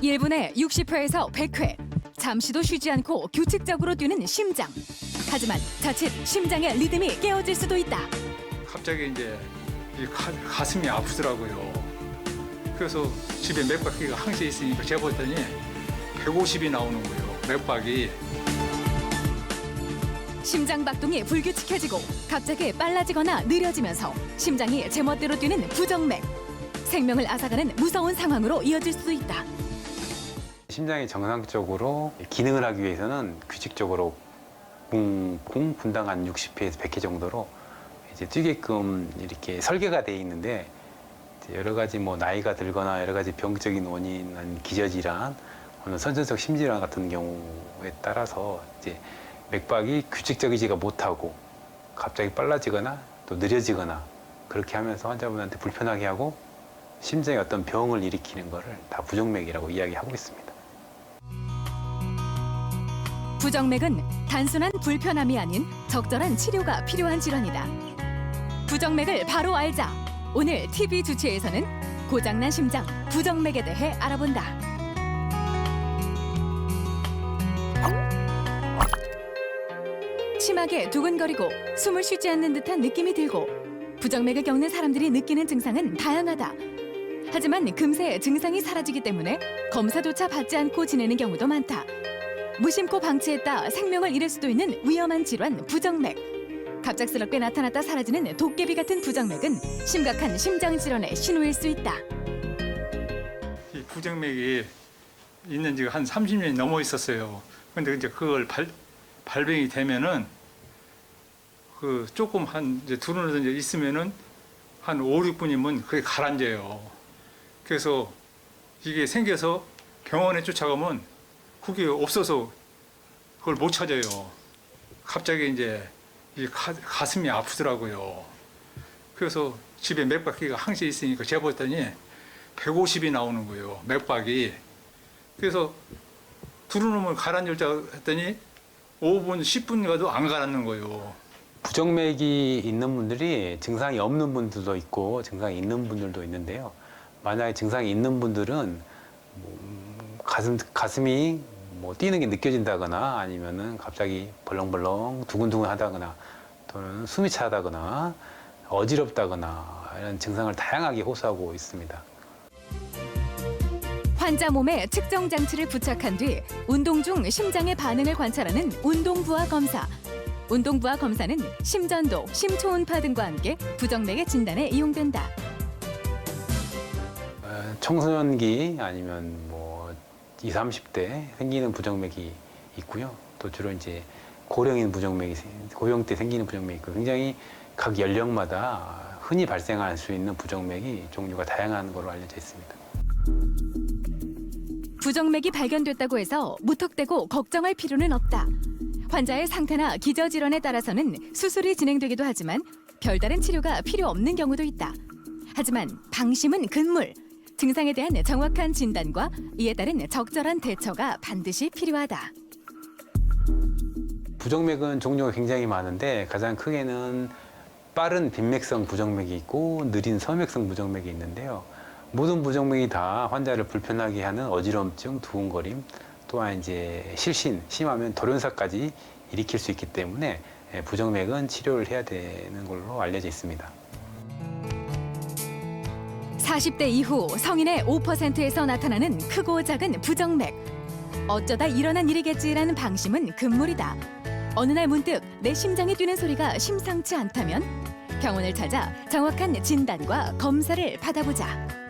1분에 60회에서 100회. 잠시도 쉬지 않고 규칙적으로 뛰는 심장. 하지만 자칫 심장의 리듬이 깨어질 수도 있다. 갑자기 이제 이 가슴이 아프더라고요. 그래서 집에 맥박기가 항상 있으니까 재봤더니 150이 나오는 거예요. 맥박이. 심장 박동이 불규칙해지고 갑자기 빨라지거나 느려지면서 심장이 제멋대로 뛰는 부정맥. 생명을 앗아가는 무서운 상황으로 이어질 수도 있다. 심장이 정상적으로 기능을 하기 위해서는 규칙적으로 분당 한 60회에서 100회 정도로 이제 뛰게끔 이렇게 설계가 돼 있는데, 여러 가지 뭐 나이가 들거나 여러 가지 병적인 원인, 아니면 기저질환, 혹은 선천적 심질환 같은 경우에 따라서 이제 맥박이 규칙적이지가 못하고 갑자기 빨라지거나 또 느려지거나 그렇게 하면서 환자분한테 불편하게 하고 심장에 어떤 병을 일으키는 것을 다 부정맥이라고 이야기하고 있습니다. 부정맥은 단순한 불편함이 아닌 적절한 치료가 필요한 질환이다. 부정맥을 바로 알자. 오늘 TV 주치의에서는 고장난 심장, 부정맥에 대해 알아본다. 심하게 두근거리고 숨을 쉬지 않는 듯한 느낌이 들고 부정맥을 겪는 사람들이 느끼는 증상은 다양하다. 하지만 금세 증상이 사라지기 때문에 검사조차 받지 않고 지내는 경우도 많다. 무심코 방치했다 생명을 잃을 수도 있는 위험한 질환 부정맥. 갑작스럽게 나타났다 사라지는 도깨비 같은 부정맥은 심각한 심장 질환의 신호일 수 있다. 이 부정맥이 있는 지가 한 30년이 넘어 있었어요. 근데 이제 그걸 발병이 되면은 그 조금 한 이제 두루는 이제 있으면은 한 5, 6분이면 그게 가라앉아요. 그래서 이게 생겨서 병원에 쫓아가면 그게 없어서 그걸 못 찾아요. 갑자기 이제 이 가슴이 아프더라고요. 그래서 집에 맥박기가 항상 있으니까 재봤더니 150이 나오는 거예요. 맥박이. 그래서 두루놈을 가라앉자 했더니 5분, 10분 가도 안 가라앉는 거예요. 부정맥이 있는 분들이 증상이 없는 분들도 있고 증상이 있는 분들도 있는데요. 만약에 증상이 있는 분들은 가슴이 뭐 뛰는 게 느껴진다거나 아니면은 갑자기 벌렁벌렁 두근두근 하다거나 또는 숨이 차다거나 어지럽다거나 이런 증상을 다양하게 호소하고 있습니다. 환자 몸에 측정 장치를 부착한 뒤 운동 중 심장의 반응을 관찰하는 운동부하 검사. 운동부하 검사는 심전도, 심초음파 등과 함께 부정맥의 진단에 이용된다. 청소년기 아니면 뭐 20, 30대 생기는 부정맥이 있고요. 또 주로 이제 고령 때 생기는 부정맥이 있고, 굉장히 각 연령마다 흔히 발생할 수 있는 부정맥이 종류가 다양한 것으로 알려져 있습니다. 부정맥이 발견됐다고 해서 무턱대고 걱정할 필요는 없다. 환자의 상태나 기저질환에 따라서는 수술이 진행되기도 하지만 별다른 치료가 필요 없는 경우도 있다. 하지만 방심은 금물. 증상에 대한 정확한 진단과 이에 따른 적절한 대처가 반드시 필요하다. 부정맥은 종류가 굉장히 많은데 가장 크게는 빠른 빈맥성 부정맥이 있고 느린 서맥성 부정맥이 있는데요. 모든 부정맥이 다 환자를 불편하게 하는 어지럼증, 두근거림, 또한 이제 실신, 심하면 돌연사까지 일으킬 수 있기 때문에 부정맥은 치료를 해야 되는 걸로 알려져 있습니다. 40대 이후 성인의 5%에서 나타나는 크고 작은 부정맥. 어쩌다 일어난 일이겠지라는 방심은 금물이다. 어느 날 문득 내 심장이 뛰는 소리가 심상치 않다면 병원을 찾아 정확한 진단과 검사를 받아보자.